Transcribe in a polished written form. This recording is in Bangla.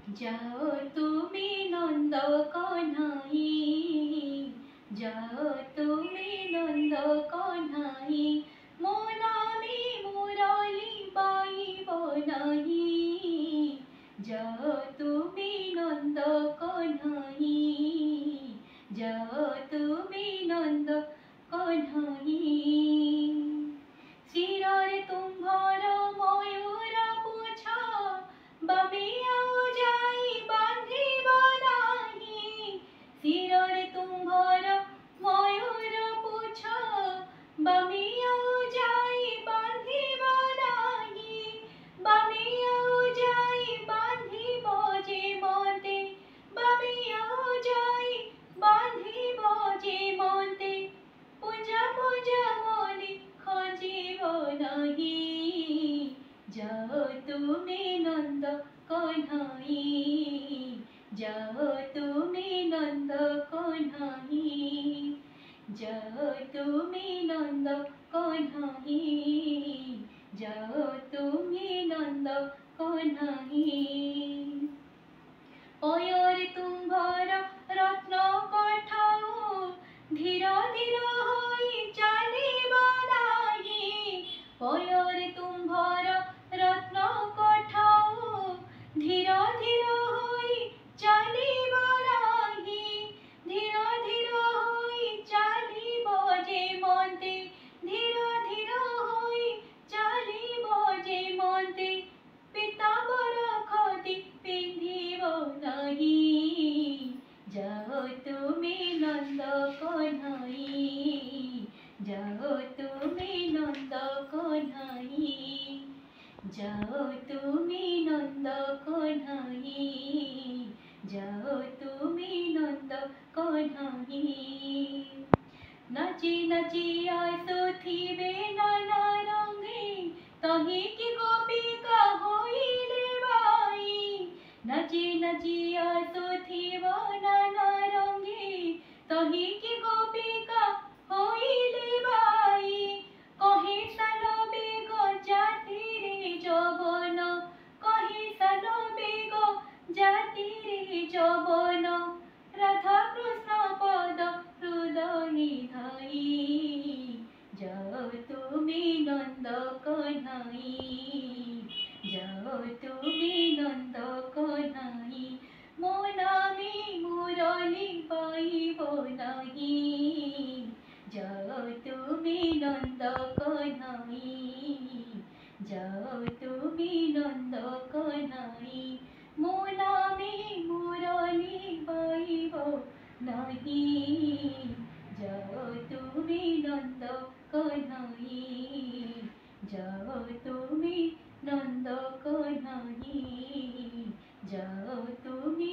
যাও তুমি নন্দ কন্হাই, যাও তুমি নন্দ কন্হাই, মো নামে মুরলি বাইব নাহি। যাও তুমি নন্দ কন্হাই, যাও তুমি নন্দ কন্হাই। শিররে তুম্ভর ময়ূর পুছ, বামে আও যাই বাঁধিব নাহি। শিররে তুম্ভর ময়ূর পুছ, বামে আও যাই বাঁধিব নাহি। বামে আও যাই বাঁধিব যে মতে, বামে আও যাই বাঁধিব যে মতে। পূজা পূজা মনে খজিব নাহি। যাও তুমি নন্দ কন্হাই, যাও তুমি নন্দ কন্হাই, যাও তুমি নন্দ কন্হাই, যাও তুমি নন্দ কন্হাই। পয়র তুম্ভর রত্ন কঠাও, ধীর ধীর হই চালিব নাহি। পয়র তুম্ভর রত্ন কঠাও, ধীর ধীর হই চালিব নাহি। ধীর ধীর হই চালিব যে মতে, ধীর ধীর হই চালিব যে মতে। পীতাম্বর খদি পিন্ধিব নাহি। যাও তুমি নন্দ কন্হাই, যাও তুমি নন্দ কন্হাই, যাও তুমি নন্দ কন্হাই, যাও তুমি নন্দ কন্হাই। নাচি নাচিয়া সুথিবে নানা রঙে, তহিকি গোপিকা হইলে বাই। নাচি নাচিয়া সুথিব নানা রঙে, তহিকি গোপিকা হইলে বাই। কহে সালবে গো জাতিরে যৌবন, কহে সালবে গো জাতিরে যৌবন। রাধা কৃষ্ণ পদ হৃদয়ে ধাই। যাও তুমি নন্দ কন্হাই, যাও তুমি নন্দ কন্হাই, মো নামে মুরলি বাইব নাহি। যাও তুমি নন্দ কন্হাই, যাও তুমি নন্দ কন্হাই, মো নামে মুরলি বাইব নাহি। যাও তুমি নন্দ কন্হাই, যাও তুমি নন্দ কন্হাই, যাও তুমি